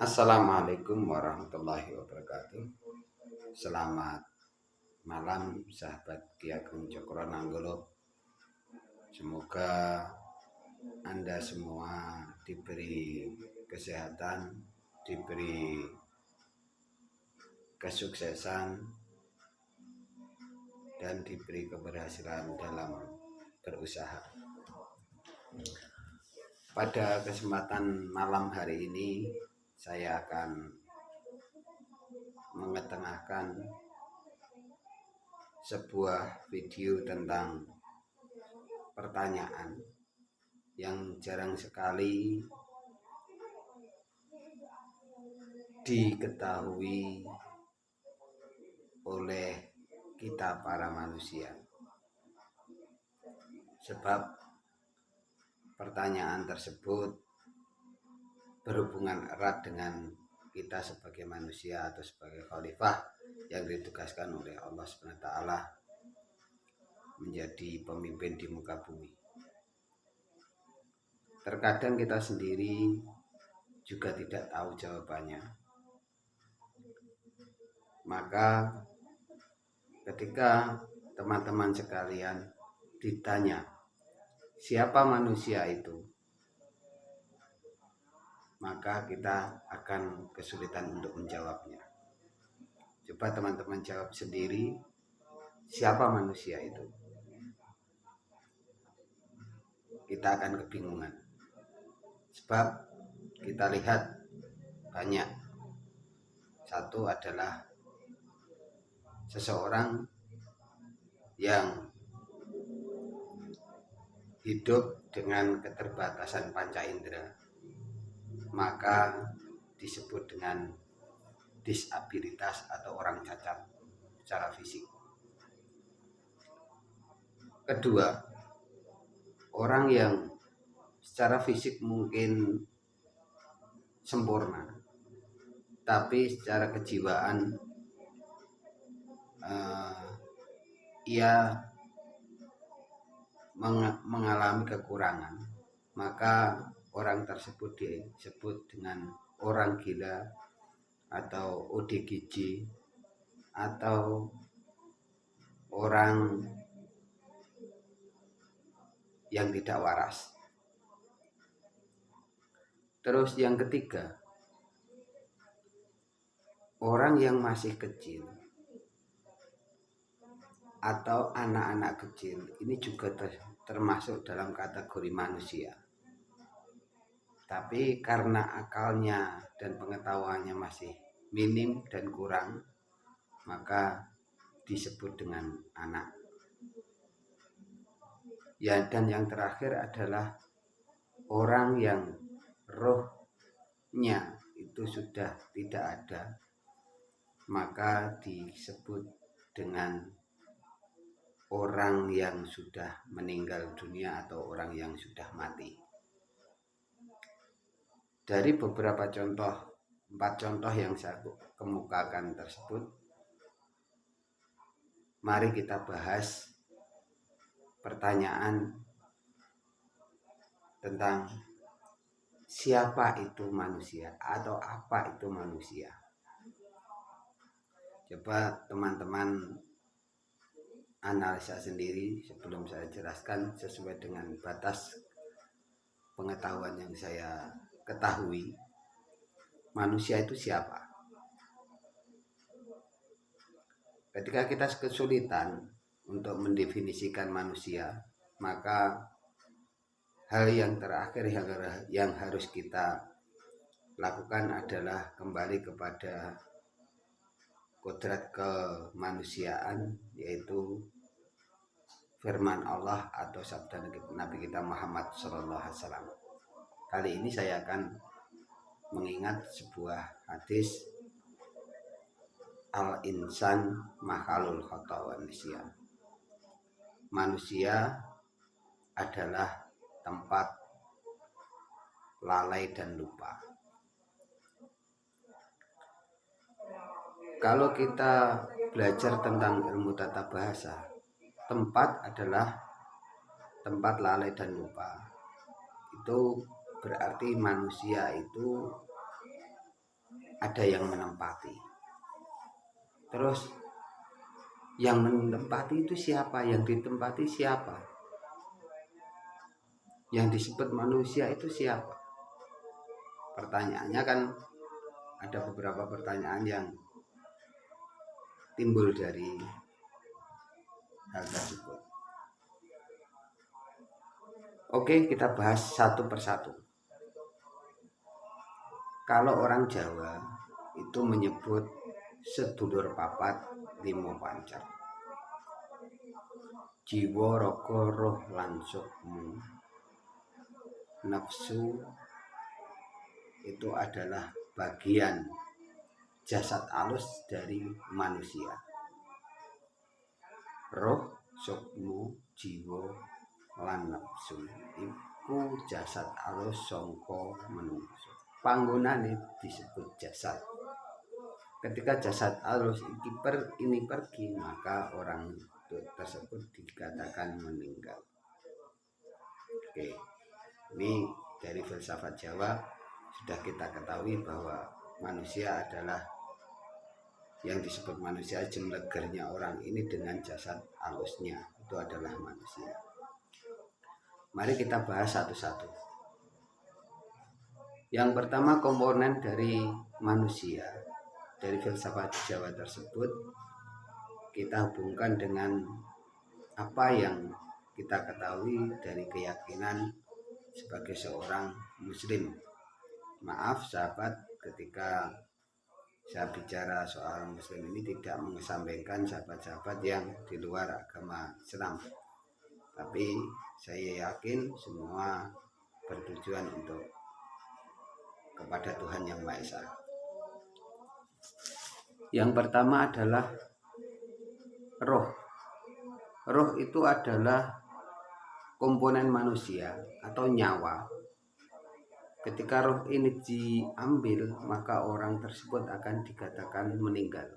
Assalamualaikum warahmatullahi wabarakatuh. Selamat malam sahabat Ki Ageng Cokro Nanggolo. Semoga Anda semua diberi kesehatan, diberi kesuksesan, dan diberi keberhasilan dalam berusaha. Pada kesempatan malam hari ini saya akan mengetengahkan sebuah video tentang pertanyaan yang jarang sekali diketahui oleh kita para manusia. Sebab pertanyaan tersebut berhubungan erat dengan kita sebagai manusia atau sebagai khalifah yang ditugaskan oleh Allah SWT menjadi pemimpin di muka bumi. Terkadang kita sendiri juga tidak tahu jawabannya. Maka ketika teman-teman sekalian ditanya siapa manusia itu, maka kita akan kesulitan untuk menjawabnya. Coba teman-teman jawab sendiri, siapa manusia itu? Kita akan kebingungan. Sebab kita lihat banyak. Satu adalah seseorang yang hidup dengan keterbatasan panca indera, maka disebut dengan disabilitas atau orang cacat secara fisik. Kedua, orang yang secara fisik mungkin sempurna, tapi secara kejiwaan ia mengalami kekurangan, maka orang tersebut disebut dengan orang gila atau ODGJ atau orang yang tidak waras. Terus yang ketiga, orang yang masih kecil atau anak-anak kecil ini juga termasuk dalam kategori manusia. Tapi karena akalnya dan pengetahuannya masih minim dan kurang, maka disebut dengan anak. Ya, dan yang terakhir adalah orang yang rohnya itu sudah tidak ada, maka disebut dengan orang yang sudah meninggal dunia atau orang yang sudah mati. Dari beberapa contoh, 4 contoh yang saya kemukakan tersebut, mari kita bahas pertanyaan tentang siapa itu manusia atau apa itu manusia. Coba teman-teman analisa sendiri sebelum saya jelaskan sesuai dengan batas pengetahuan yang saya ketahui. Manusia itu siapa? Ketika kita kesulitan untuk mendefinisikan manusia, maka hal yang terakhir yang harus kita lakukan adalah kembali kepada kodrat kemanusiaan, yaitu firman Allah atau sabda Nabi kita Muhammad SAW. Kali ini saya akan mengingat sebuah hadis, al-insan makhlul khata wa nisyan. Manusia adalah tempat lalai dan lupa. Kalau kita belajar tentang ilmu tata bahasa, tempat adalah tempat lalai dan lupa. Itu berarti manusia itu ada yang menempati. Terus yang menempati itu siapa? Yang ditempati siapa? Yang disebut manusia itu siapa? Pertanyaannya kan ada beberapa pertanyaan yang timbul dari hal tersebut. Oke, kita bahas satu persatu. Kalau orang Jawa itu menyebut sedulur papat limo pancar. Jiwa, raga, roh lan sukmu. Nafsu itu adalah bagian jasad halus dari manusia. Roh, sukmu, jiwa lan nafsu iku jasad halus sangka manungsa. Panggonane disebut jasad. Ketika jasad halus ini pergi, maka orang tersebut dikatakan meninggal. Oke, ini dari filsafat Jawa sudah kita ketahui bahwa manusia adalah yang disebut manusia, jemlegernya orang ini dengan jasad halusnya itu adalah manusia. Mari kita bahas satu-satu. Yang pertama, komponen dari manusia dari filsafat Jawa tersebut kita hubungkan dengan apa yang kita ketahui dari keyakinan sebagai seorang muslim. Maaf sahabat, ketika saya bicara soal muslim ini tidak mengesampingkan sahabat-sahabat yang di luar agama Islam, tapi saya yakin semua bertujuan untuk kepada Tuhan Yang Maha Esa. Yang pertama adalah roh. Roh itu adalah komponen manusia atau nyawa. Ketika roh ini diambil, maka orang tersebut akan dikatakan meninggal.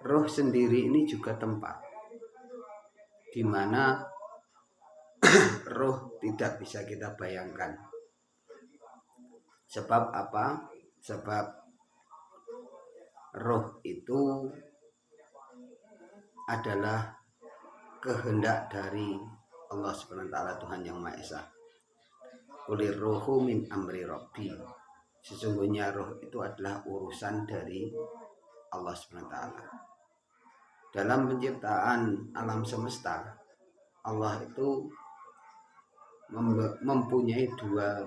Roh sendiri ini juga tempat di mana roh tidak bisa kita bayangkan. Sebab apa? Sebab roh itu adalah kehendak dari Allah SWT, Tuhan Yang Maha Esa. Qulir ruhu min amri rabbi. Sesungguhnya roh itu adalah urusan dari Allah SWT. Dalam penciptaan alam semesta, Allah itu mempunyai dua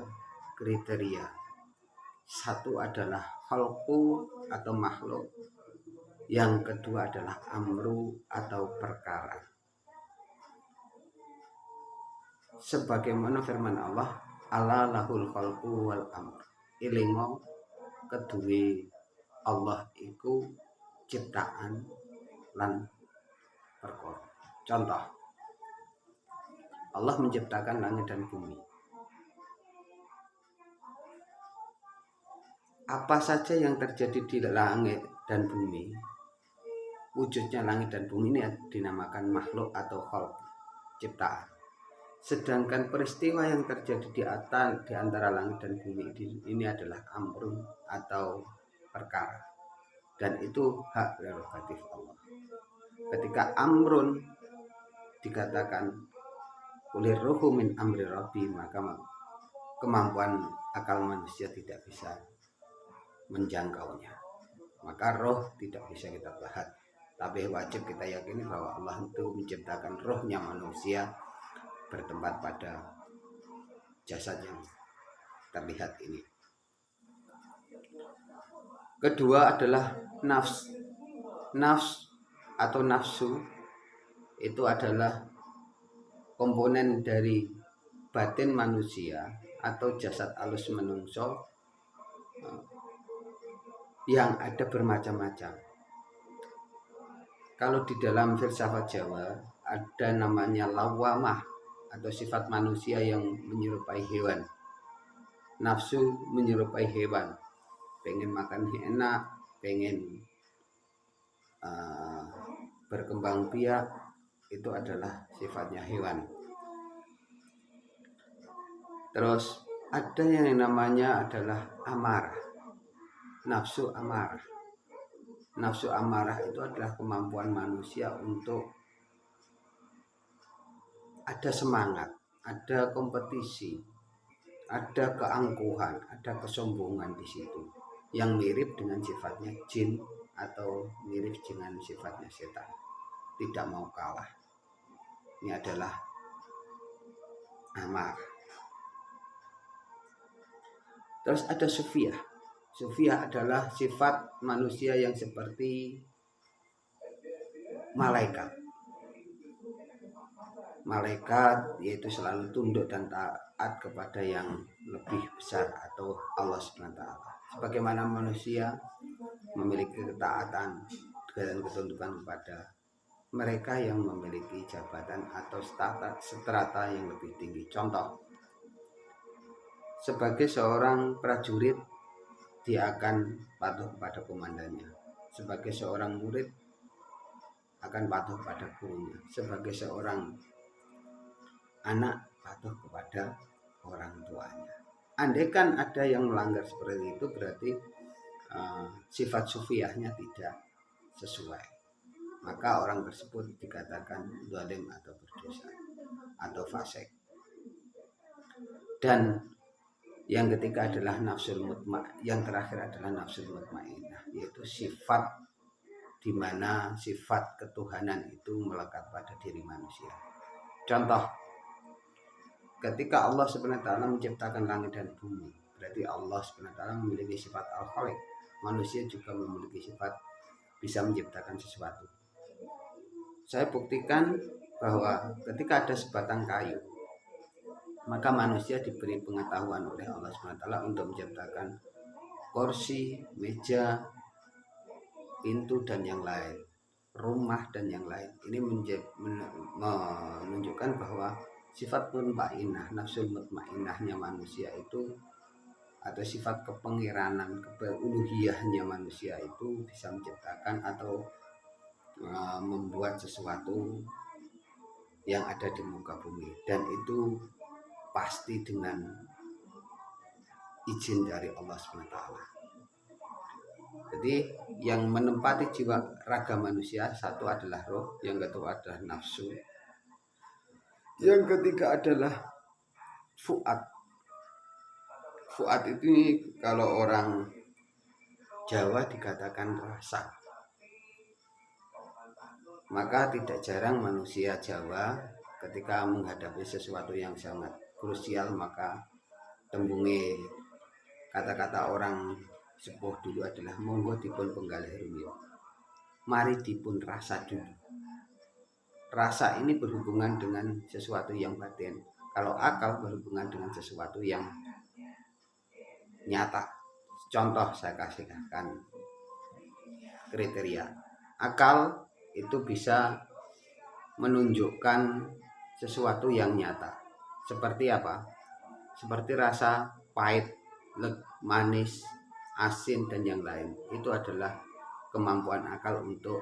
kriteria. Satu adalah khalqu atau makhluk. Yang kedua adalah amru atau perkara. Sebagaimana firman Allah, ala lahul khalqu wal amr. Ilingo kedue Allah iku ciptaan lan perkara. Contoh, Allah menciptakan langit dan bumi. Apa saja yang terjadi di langit dan bumi, wujudnya langit dan bumi ini dinamakan makhluk atau khalq, ciptaan. Sedangkan peristiwa yang terjadi di antara langit dan bumi ini adalah amrun atau perkara. Dan itu hak prerogatif Allah. Ketika amrun dikatakan qulir ruhu min amri rabbi, maka kemampuan akal manusia tidak bisa menjangkaunya. Maka roh tidak bisa kita bahas. Tapi wajib kita yakini bahwa Allah itu menciptakan rohnya manusia bertempat pada jasad yang terlihat ini. Kedua adalah nafs. Nafs atau nafsu itu adalah komponen dari batin manusia atau jasad halus manungsa yang ada bermacam-macam. Kalau di dalam filsafat Jawa ada namanya lawamah atau sifat manusia yang menyerupai hewan. Nafsu menyerupai hewan, pengen makan enak, pengen berkembang biak, itu adalah sifatnya hewan. Terus ada yang namanya adalah amarah, nafsu amarah. Nafsu amarah itu adalah kemampuan manusia untuk ada semangat, ada kompetisi, ada keangkuhan, ada kesombongan di situ yang mirip dengan sifatnya jin atau mirip dengan sifatnya setan. Tidak mau kalah. Ini adalah amarah. Terus ada sufiah. Sufiah adalah sifat manusia yang seperti malaikat. Malaikat yaitu selalu tunduk dan taat kepada yang lebih besar atau Allah SWT. Sebagaimana manusia memiliki ketaatan dan ketundukan kepada mereka yang memiliki jabatan atau strata yang lebih tinggi. Contoh, sebagai seorang prajurit, dia akan patuh kepada komandannya. Sebagai seorang murid, akan patuh pada gurunya. Sebagai seorang anak, patuh kepada orang tuanya. Andaikan ada yang melanggar seperti itu, berarti sifat sufiahnya tidak sesuai. Maka orang tersebut dikatakan zalim atau berdosa atau fasik. Dan yang ketiga adalah nafsul mutmainnah, yang terakhir adalah nafsul mutmainnah, yaitu sifat di mana sifat ketuhanan itu melekat pada diri manusia. Contoh, ketika Allah SWT menciptakan langit dan bumi, berarti Allah SWT memiliki sifat al-khaliq. Manusia juga memiliki sifat bisa menciptakan sesuatu. Saya buktikan bahwa ketika ada sebatang kayu, maka manusia diberi pengetahuan oleh Allah SWT untuk menciptakan kursi, meja, pintu dan yang lain, rumah dan yang lain. Ini menunjukkan bahwa sifat mutmainnah, nafsul mutmainnahnya manusia itu, atau sifat kepengiranan, keuluhiyahnya manusia itu bisa menciptakan atau membuat sesuatu yang ada di muka bumi, dan itu pasti dengan izin dari Allah SWT. Jadi yang menempati jiwa raga manusia, satu adalah roh, yang kedua adalah nafsu, yang ketiga adalah fuad. Fuad itu kalau orang Jawa dikatakan rasa. Maka tidak jarang manusia Jawa ketika menghadapi sesuatu yang sangat krusial, maka tembunge kata-kata orang sepuh dulu adalah monggo dipun penggalih rumit, mari dipun rasa dulu. Rasa ini berhubungan dengan sesuatu yang batin. Kalau akal berhubungan dengan sesuatu yang nyata. Contoh saya kasihkan kriteria. Akal itu bisa menunjukkan sesuatu yang nyata. Seperti apa? Seperti rasa pahit, manis, asin dan yang lain. Itu adalah kemampuan akal untuk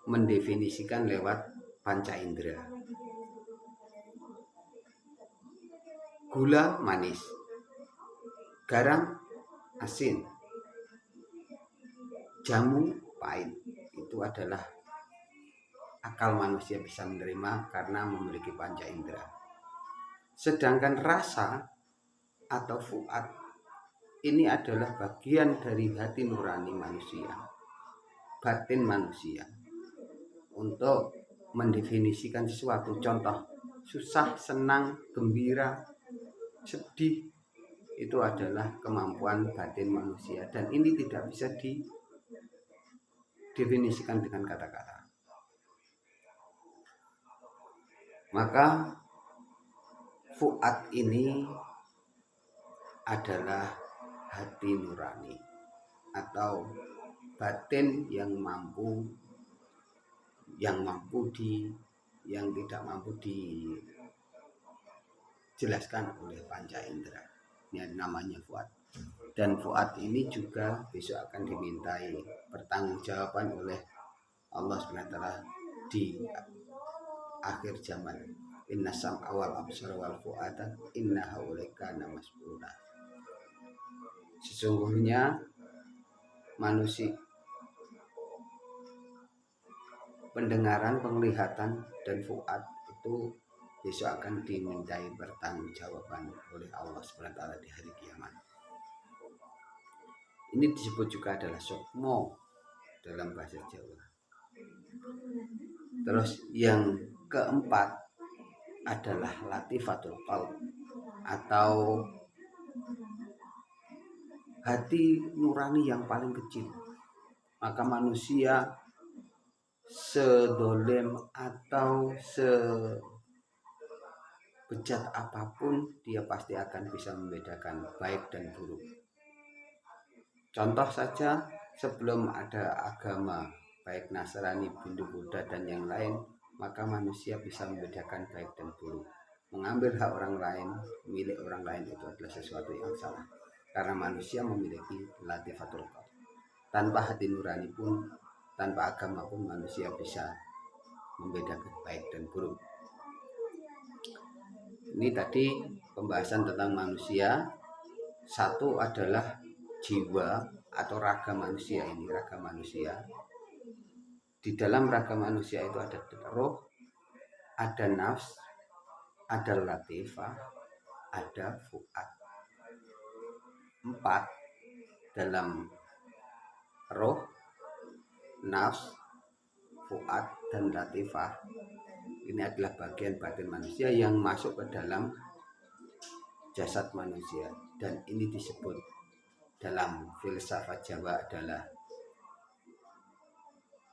mendefinisikan lewat panca indera. Gula manis, garam asin, jamu pahit. Itu adalah akal manusia bisa menerima karena memiliki panca indera. Sedangkan rasa atau fuad ini adalah bagian dari hati nurani manusia, batin manusia, untuk mendefinisikan sesuatu. Contoh, susah, senang, gembira, sedih, itu adalah kemampuan batin manusia, dan ini tidak bisa didefinisikan dengan kata-kata. Maka fuad ini adalah hati nurani atau batin yang tidak mampu dijelaskan oleh panca indera. Ini namanya fuad. Dan fuad ini juga besok akan dimintai pertanggungjawaban oleh Allah SWT di akhir zaman. Inna sam'a wal absara wal fu'ada inna haulaika kana masbula. Sesungguhnya manusia, pendengaran, penglihatan, dan fuad itu besok akan dimintai pertanggungjawaban oleh Allah SWT di hari kiamat. Ini disebut juga adalah sukmo dalam bahasa Jawa. Terus yang keempat adalah latifatul qalb atau hati nurani yang paling kecil. Maka manusia sedolem atau sebejat apapun, dia pasti akan bisa membedakan baik dan buruk. Contoh saja, sebelum ada agama baik Nasrani, Hindu, Buddha, dan yang lain, maka manusia bisa membedakan baik dan buruk. Mengambil hak orang lain, milik orang lain itu adalah sesuatu yang salah. Karena manusia memiliki latifatul qalb. Tanpa hati nurani pun, tanpa agama pun, manusia bisa membedakan baik dan buruk. Ini tadi pembahasan tentang manusia. Satu adalah jiwa atau raga manusia. Ini raga manusia. Di dalam raga manusia itu ada roh, ada nafs, ada latifah, ada fuad. 4 dalam roh, nafs, fuad, dan latifah. Ini adalah bagian batin manusia yang masuk ke dalam jasad manusia, dan ini disebut dalam filsafat Jawa adalah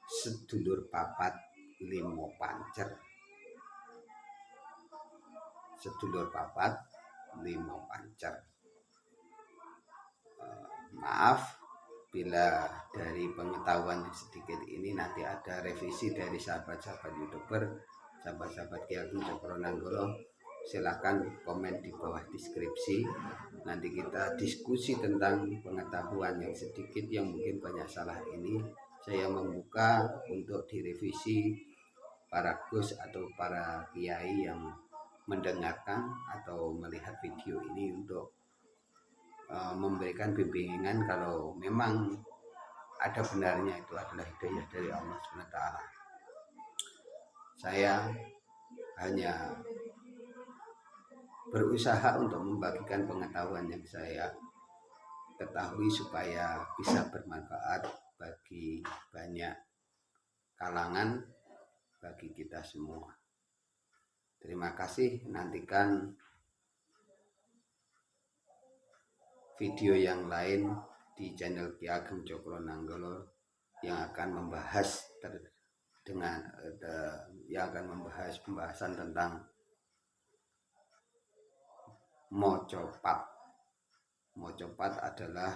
sedulur papat limo pancer. Sedulur papat limo pancer. Maaf bila dari pengetahuan yang sedikit ini nanti ada revisi dari sahabat-sahabat YouTuber, sahabat-sahabat Ki Ageng Cokronanggolo. Silakan komen di bawah deskripsi. Nanti kita diskusi tentang pengetahuan yang sedikit yang mungkin banyak salah ini. Saya membuka untuk direvisi para gus atau para kiai yang mendengarkan atau melihat video ini untuk memberikan bimbingan kalau memang ada benarnya itu adalah hidayah dari Allah SWT. Saya hanya berusaha untuk membagikan pengetahuan yang saya ketahui supaya bisa bermanfaat bagi banyak kalangan, bagi kita semua. Terima kasih, nantikan video yang lain di channel Ki Ageng Cokronanggolo yang akan membahas pembahasan tentang mocopat. Mocopat adalah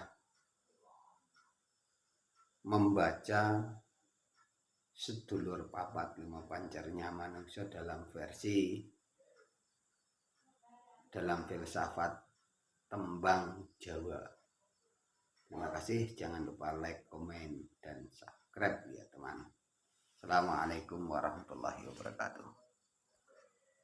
membaca sedulur papat lima pancernya manusia dalam filsafat tembang Jawa. Terima kasih, jangan lupa like, komen, dan subscribe ya teman. Assalamualaikum warahmatullahi wabarakatuh.